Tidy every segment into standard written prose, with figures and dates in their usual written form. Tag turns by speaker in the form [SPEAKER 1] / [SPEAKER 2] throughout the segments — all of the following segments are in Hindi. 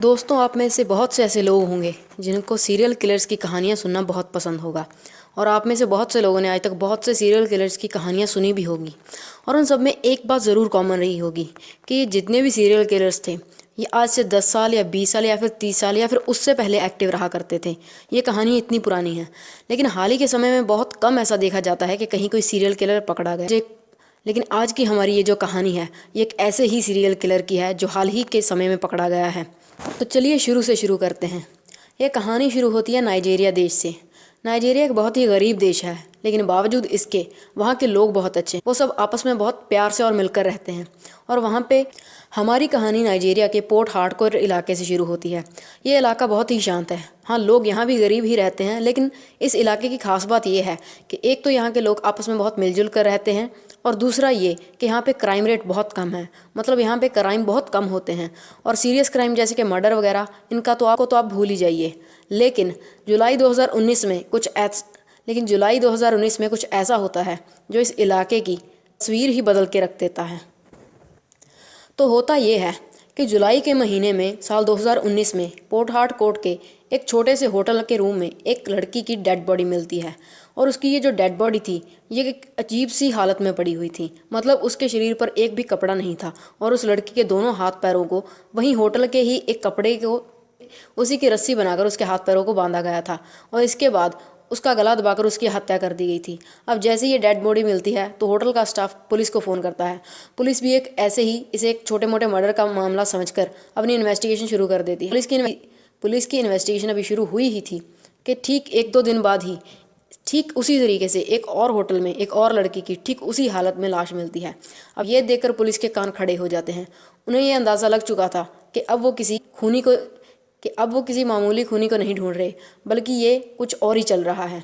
[SPEAKER 1] दोस्तों, आप में से बहुत से ऐसे लोग होंगे जिनको सीरियल किलर्स की कहानियाँ सुनना बहुत पसंद होगा। और आप में से बहुत से लोगों ने आज तक बहुत से सीरियल किलर्स की कहानियाँ सुनी भी होगी। और उन सब में एक बात ज़रूर कॉमन रही होगी कि ये जितने भी सीरियल किलर्स थे, ये आज से 10 साल या 20 साल या फिर 30 साल या फिर उससे पहले एक्टिव रहा करते थे। ये कहानी इतनी पुरानी है, लेकिन हाल ही के समय में बहुत कम ऐसा देखा जाता है कि कहीं कोई सीरियल किलर पकड़ा गया। लेकिन आज की हमारी ये जो कहानी है, ये एक ऐसे ही सीरियल किलर की है जो हाल ही के समय में पकड़ा गया है। तो चलिए शुरू से शुरू करते हैं। ये कहानी शुरू होती है नाइजीरिया देश से। नाइजीरिया एक बहुत ही गरीब देश है, लेकिन बावजूद इसके वहाँ के लोग बहुत अच्छे हैं। वो सब आपस में बहुत प्यार से और मिलकर रहते हैं। और वहाँ पे हमारी कहानी नाइजीरिया के पोर्ट हार्कोट इलाके से शुरू होती है। ये इलाका बहुत ही शांत है। हाँ, लोग यहाँ भी गरीब ही रहते हैं, लेकिन इस इलाके की खास बात ये है कि एक तो यहाँ के लोग आपस में बहुत मिलजुल कर रहते हैं, और दूसरा ये कि यहाँ पे क्राइम रेट बहुत कम है। मतलब यहाँ पे क्राइम बहुत कम होते हैं, और सीरियस क्राइम जैसे कि मर्डर वगैरह इनका तो आप भूल ही जाइए। लेकिन जुलाई 2019 में कुछ ऐसा होता है जो इस इलाके की तस्वीर ही बदल के रख देता है। तो होता ये है कि जुलाई के महीने में साल 2019 में पोर्ट हार्कोट के एक छोटे से होटल के रूम में एक लड़की की डेड बॉडी मिलती है। और उसकी ये जो डेड बॉडी थी, ये एक अजीब सी हालत में पड़ी हुई थी। मतलब उसके शरीर पर एक भी कपड़ा नहीं था, और उस लड़की के दोनों हाथ पैरों को वहीं होटल के ही एक कपड़े को उसी की रस्सी बनाकर उसके हाथ पैरों को बांधा गया था, और इसके बाद उसका गला दबाकर उसकी हत्या कर दी गई थी। अब जैसे ही ये डेड बॉडी मिलती है तो होटल का स्टाफ पुलिस को फ़ोन करता है। पुलिस भी इसे एक छोटे मोटे मर्डर का मामला समझकर अपनी इन्वेस्टिगेशन शुरू कर देती है। पुलिस की इन्वेस्टिगेशन अभी शुरू हुई ही थी कि ठीक 1-2 दिन बाद ही ठीक उसी तरीके से एक और होटल में एक और लड़की की ठीक उसी हालत में लाश मिलती है। अब ये देखकर पुलिस के कान खड़े हो जाते हैं। उन्हें यह अंदाज़ा लग चुका था कि अब वो किसी मामूली खूनी को नहीं ढूंढ रहे, बल्कि ये कुछ और ही चल रहा है।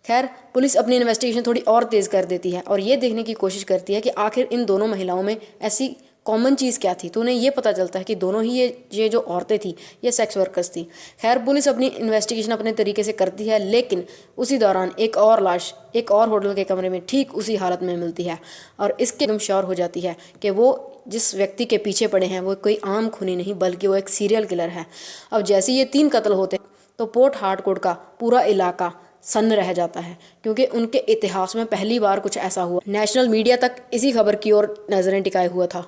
[SPEAKER 1] खैर, पुलिस अपनी इन्वेस्टिगेशन थोड़ी और तेज़ कर देती है और ये देखने की कोशिश करती है कि आखिर इन दोनों महिलाओं में ऐसी कॉमन चीज़ क्या थी। तो उन्हें ये पता चलता है कि दोनों ही ये जो औरतें थी, ये सेक्स वर्कर्स थी। खैर, पुलिस अपनी इन्वेस्टिगेशन अपने तरीके से करती है, लेकिन उसी दौरान एक और लाश एक और होटल के कमरे में ठीक उसी हालत में मिलती है, और इसके एकदम श्योर हो जाती है कि वो जिस व्यक्ति के पीछे पड़े हैं वो कोई आम खूनी नहीं, बल्कि वो एक सीरियल किलर है। अब जैसे ये 3 कत्ल होते तो पोर्ट हार्कोट का पूरा इलाका सन्न रह जाता है, क्योंकि उनके इतिहास में पहली बार कुछ ऐसा हुआ। नेशनल मीडिया तक इसी खबर की ओर नजरें टिकाए हुआ था।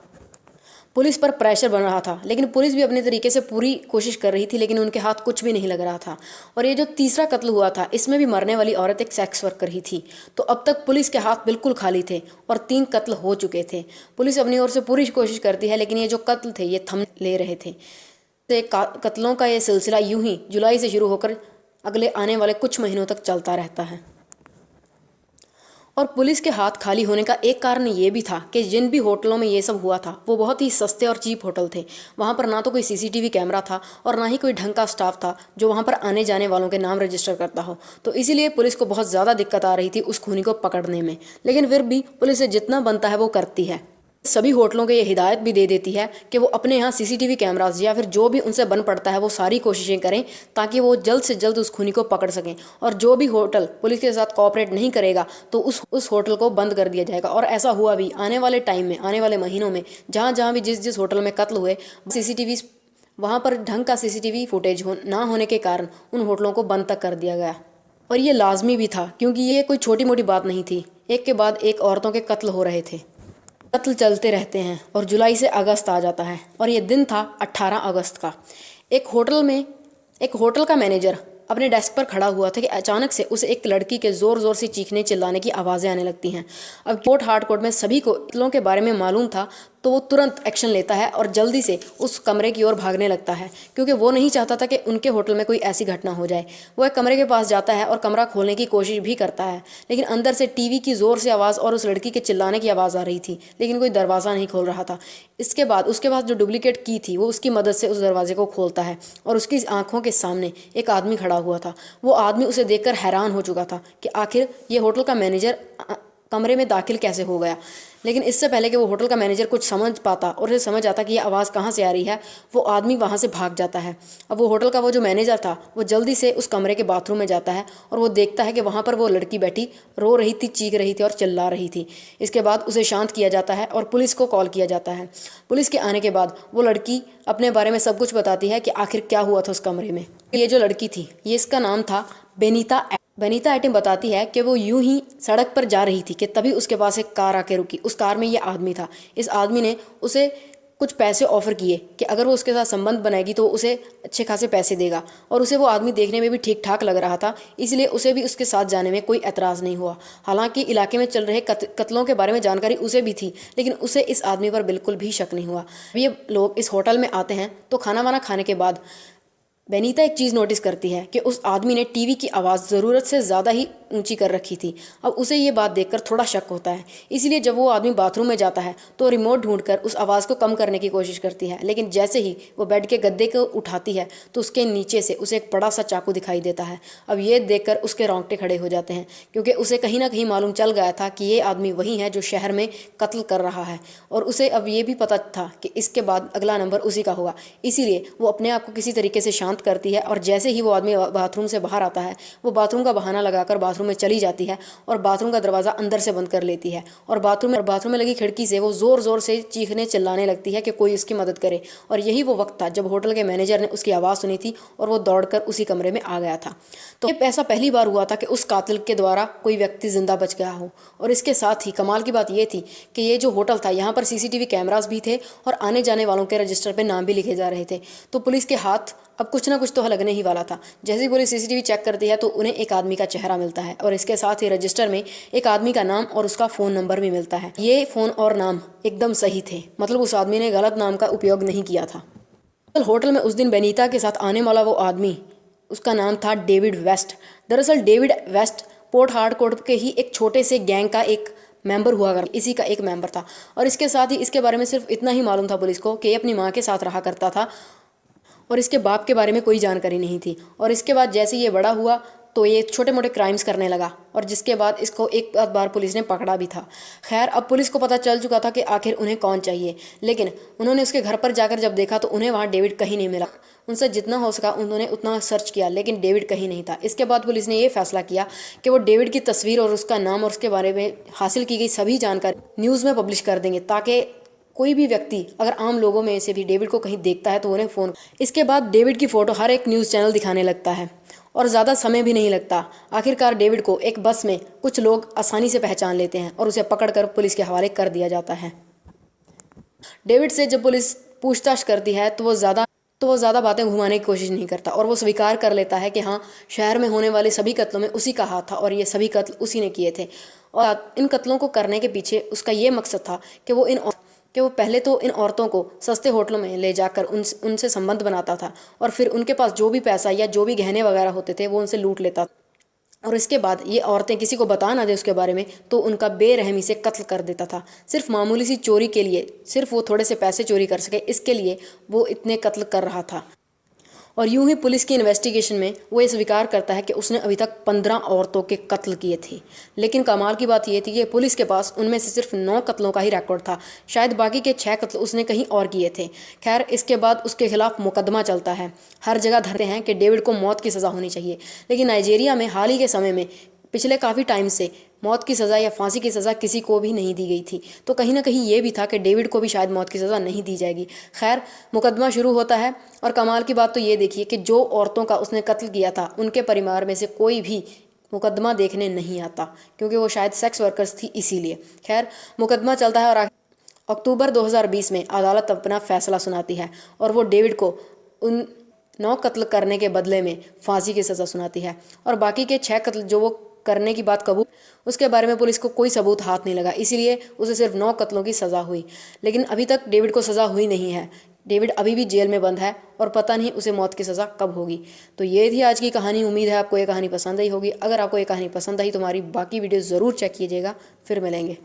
[SPEAKER 1] पुलिस पर प्रेशर बन रहा था, लेकिन पुलिस भी अपने तरीके से पूरी कोशिश कर रही थी, लेकिन उनके हाथ कुछ भी नहीं लग रहा था। और ये जो तीसरा कत्ल हुआ था, इसमें भी मरने वाली औरत एक सेक्स वर्कर ही थी। तो अब तक पुलिस के हाथ बिल्कुल खाली थे और 3 कत्ल हो चुके थे। पुलिस अपनी ओर से पूरी कोशिश करती है, लेकिन ये जो कत्ल थे ये थम ले रहे थे। कत्लों का ये सिलसिला यूं ही जुलाई से शुरू होकर अगले आने वाले कुछ महीनों तक चलता रहता है। और पुलिस के हाथ खाली होने का एक कारण ये भी था कि जिन भी होटलों में ये सब हुआ था वो बहुत ही सस्ते और चीप होटल थे। वहाँ पर ना तो कोई सीसीटीवी कैमरा था और ना ही कोई ढंग का स्टाफ था जो वहाँ पर आने जाने वालों के नाम रजिस्टर करता हो। तो इसीलिए पुलिस को बहुत ज़्यादा दिक्कत आ रही थी उस खूनी को पकड़ने में। लेकिन फिर भी पुलिस से जितना बनता है वो करती है। सभी होटलों को ये हिदायत भी दे देती है कि वो अपने यहाँ सीसीटीवी कैमरास या फिर जो भी उनसे बन पड़ता है वो सारी कोशिशें करें, ताकि वो जल्द से जल्द उस खूनी को पकड़ सकें। और जो भी होटल पुलिस के साथ कोऑपरेट नहीं करेगा तो उस होटल को बंद कर दिया जाएगा। और ऐसा हुआ भी आने वाले टाइम में, आने वाले महीनों में, जहाँ जहाँ भी जिस होटल में कत्ल हुए सीसीटीवी वहाँ पर ढंग का सीसीटीवी फुटेज ना होने के कारण उन होटलों को बंद तक कर दिया गया। और ये लाजमी भी था, क्योंकि ये कोई छोटी मोटी बात नहीं थी। एक के बाद एक औरतों के कत्ल हो रहे थे। कत्ल चलते रहते हैं और जुलाई से अगस्त आ जाता है, और ये दिन था 18 अगस्त का। एक होटल का मैनेजर अपने डेस्क पर खड़ा हुआ था कि अचानक से उसे एक लड़की के ज़ोर ज़ोर से चीखने चिल्लाने की आवाज़ें आने लगती हैं। अब पोर्ट हार्कोट में सभी को कत्लों के बारे में मालूम था, तो वो तुरंत एक्शन लेता है और जल्दी से उस कमरे की ओर भागने लगता है, क्योंकि वो नहीं चाहता था कि उनके होटल में कोई ऐसी घटना हो जाए। वो एक कमरे के पास जाता है और कमरा खोलने की कोशिश भी करता है, लेकिन अंदर से टीवी की ज़ोर से आवाज़ और उस लड़की के चिल्लाने की आवाज़ आ रही थी, लेकिन कोई दरवाज़ा नहीं खोल रहा था। उसके बाद जो डुप्लीकेट की थी वो उसकी मदद से उस दरवाजे को खोलता है, और उसकी आंखों के सामने एक आदमी खड़ा हुआ था। वो आदमी उसे देखकर हैरान हो चुका था कि आखिर ये होटल का मैनेजर कमरे में दाखिल कैसे हो गया। लेकिन इससे पहले कि वो होटल का मैनेजर कुछ समझ पाता और उसे समझ आता कि ये आवाज़ कहाँ से आ रही है, वो आदमी वहाँ से भाग जाता है। अब वो होटल का वो जो मैनेजर था वो जल्दी से उस कमरे के बाथरूम में जाता है और वो देखता है कि वहाँ पर वो लड़की बैठी रो रही थी, चीख रही थी और चिल्ला रही थी। इसके बाद उसे शांत किया जाता है और पुलिस को कॉल किया जाता है। पुलिस के आने के बाद वो लड़की अपने बारे में सब कुछ बताती है कि आखिर क्या हुआ था उस कमरे में। ये जो लड़की थी ये इसका नाम था बेनीता एटिम बताती है कि वो यूं ही सड़क पर जा रही थी कि तभी उसके पास एक कार आके रुकी। उस कार में ये आदमी था। इस आदमी ने उसे कुछ पैसे ऑफर किए कि अगर वो उसके साथ संबंध बनाएगी तो उसे अच्छे खासे पैसे देगा, और उसे वो आदमी देखने में भी ठीक ठाक लग रहा था, इसलिए उसे भी उसके साथ जाने में कोई एतराज़ नहीं हुआ। हालांकि इलाके में चल रहे कत्लों के बारे में जानकारी उसे भी थी, लेकिन उसे इस आदमी पर बिल्कुल भी शक नहीं हुआ। ये लोग इस होटल में आते हैं तो खाना वाना खाने के बाद बेनीता एक चीज़ नोटिस करती है कि उस आदमी ने टीवी की आवाज़ ज़रूरत से ज़्यादा ही ऊंची कर रखी थी। अब उसे ये बात देखकर थोड़ा शक होता है, इसलिए जब वो आदमी बाथरूम में जाता है तो रिमोट ढूंढकर उस आवाज़ को कम करने की कोशिश करती है। लेकिन जैसे ही वो बेड के गद्दे को उठाती है तो उसके नीचे से उसे एक बड़ा सा चाकू दिखाई देता है। अब ये देखकर उसके रोंगटे खड़े हो जाते हैं, क्योंकि उसे कहीं ना कहीं मालूम चल गया था कि ये आदमी वही है जो शहर में कत्ल कर रहा है, और उसे अब ये भी पता था कि इसके बाद अगला नंबर उसी का होगा। इसीलिए वो अपने आप को किसी तरीके से शांत करती है, और जैसे ही वो आदमी बाथरूम से बाहर आता है वो बाथरूम का बहाना लगाकर बाथरूम में चली जाती है और बाथरूम का दरवाज़ा अंदर से बंद कर लेती है, और बाथरूम में लगी खिड़की से वो ज़ोर ज़ोर से चीखने चिल्लाने लगती है कि कोई उसकी मदद करे। और यही वो वक्त था जब होटल के मैनेजर ने उसकी आवाज़ सुनी थी और वो दौड़कर उसी कमरे में आ गया था। तो ये ऐसा पहली बार हुआ था कि उस कातिल के द्वारा कोई व्यक्ति जिंदा बच गया हो। और इसके साथ ही कमाल की बात ये थी कि ये जो होटल था यहाँ पर सीसीटीवी कैमरास भी थे और आने जाने वालों के रजिस्टर पे नाम भी लिखे जा रहे थे। तो पुलिस के हाथ अब कुछ ना कुछ तो लगने ही वाला था। जैसे ही पुलिस सीसीटीवी चेक करती है तो उन्हें एक आदमी का चेहरा मिलता है, और इसके साथ ही रजिस्टर में एक आदमी का नाम और उसका फ़ोन नंबर भी मिलता है। ये फ़ोन और नाम एकदम सही थे, मतलब उस आदमी ने गलत नाम का उपयोग नहीं किया था। होटल में उस दिन बेनीता के साथ आने वाला वो आदमी, उसका नाम था डेविड वेस्ट। दरअसल डेविड वेस्ट पोर्ट हार्कोर्ट के ही एक छोटे से गैंग का एक मेंबर हुआ कर, इसी का एक मेंबर था। और इसके साथ ही इसके बारे में सिर्फ इतना ही मालूम था पुलिस को कि ये अपनी माँ के साथ रहा करता था, और इसके बाप के बारे में कोई जानकारी नहीं थी। और इसके बाद जैसे ये बड़ा हुआ तो ये छोटे मोटे क्राइम्स करने लगा, और जिसके बाद इसको एक बार पुलिस ने पकड़ा भी था। खैर अब पुलिस को पता चल चुका था कि आखिर उन्हें कौन चाहिए, लेकिन उन्होंने उसके घर पर जाकर जब देखा तो उन्हें वहाँ डेविड कहीं नहीं मिला। उनसे जितना हो सका उन्होंने उतना सर्च किया, लेकिन डेविड कहीं नहीं था। इसके बाद पुलिस ने ये फैसला किया कि वो डेविड की तस्वीर और उसका नाम और उसके बारे में हासिल की गई सभी जानकारी न्यूज़ में पब्लिश कर देंगे, ताकि कोई भी व्यक्ति अगर आम लोगों में से भी डेविड को कहीं देखता है तो उन्हें फ़ोन। इसके बाद डेविड की फ़ोटो हर एक न्यूज़ चैनल दिखाने लगता है, और ज़्यादा समय भी नहीं लगता। आखिरकार डेविड को एक बस में कुछ लोग आसानी से पहचान लेते हैं और उसे पकड़कर पुलिस के हवाले कर दिया जाता है। डेविड से जब पुलिस पूछताछ करती है तो वो ज़्यादा बातें घुमाने की कोशिश नहीं करता, और वो स्वीकार कर लेता है कि हाँ, शहर में होने वाले सभी कत्लों में उसी का हाथ था और ये सभी कत्ल उसी ने किए थे। और इन कत्लों को करने के पीछे उसका ये मकसद था कि वो पहले तो इन औरतों को सस्ते होटलों में ले जाकर उनसे संबंध बनाता था, और फिर उनके पास जो भी पैसा या जो भी गहने वगैरह होते थे वो उनसे लूट लेता, और इसके बाद ये औरतें किसी को बता ना दे उसके बारे में तो उनका बेरहमी से कत्ल कर देता था। सिर्फ मामूली सी चोरी के लिए, सिर्फ वो थोड़े से पैसे चोरी कर सके, इसके लिए वो इतने कत्ल कर रहा था। और यूं ही पुलिस की इन्वेस्टिगेशन में वो ये स्वीकार करता है कि उसने अभी तक 15 औरतों के कत्ल किए थे। लेकिन कमाल की बात ये थी कि पुलिस के पास उनमें से सिर्फ 9 कत्लों का ही रिकॉर्ड था, शायद बाकी के 6 कत्ल उसने कहीं और किए थे। खैर इसके बाद उसके खिलाफ मुकदमा चलता है। हर जगह धरते हैं कि डेविड को मौत की सज़ा होनी चाहिए, लेकिन नाइजीरिया में हाल ही के समय में पिछले काफ़ी टाइम से मौत की सज़ा या फांसी की सज़ा किसी को भी नहीं दी गई थी, तो कहीं ना कहीं ये भी था कि डेविड को भी शायद मौत की सज़ा नहीं दी जाएगी। खैर मुकदमा शुरू होता है, और कमाल की बात तो ये देखिए कि जो औरतों का उसने कत्ल किया था उनके परिवार में से कोई भी मुकदमा देखने नहीं आता, क्योंकि वो शायद सेक्स वर्कर्स थी इसीलिए। खैर मुकदमा चलता है, और अक्टूबर 2020 में अदालत अपना फैसला सुनाती है, और वो डेविड को उन 9 कत्ल करने के बदले में फांसी की सज़ा सुनाती है, और बाकी के 6 कत्ल जो वो करने की बात कबूल, उसके बारे में पुलिस को कोई सबूत हाथ नहीं लगा, इसीलिए उसे सिर्फ 9 कत्लों की सज़ा हुई। लेकिन अभी तक डेविड को सज़ा हुई नहीं है। डेविड अभी भी जेल में बंद है और पता नहीं उसे मौत की सज़ा कब होगी। तो ये थी आज की कहानी। उम्मीद है आपको ये कहानी पसंद आई होगी। अगर आपको ये कहानी पसंद आई तो हमारी बाकी वीडियो ज़रूर चेक कीजिएगा। फिर मिलेंगे।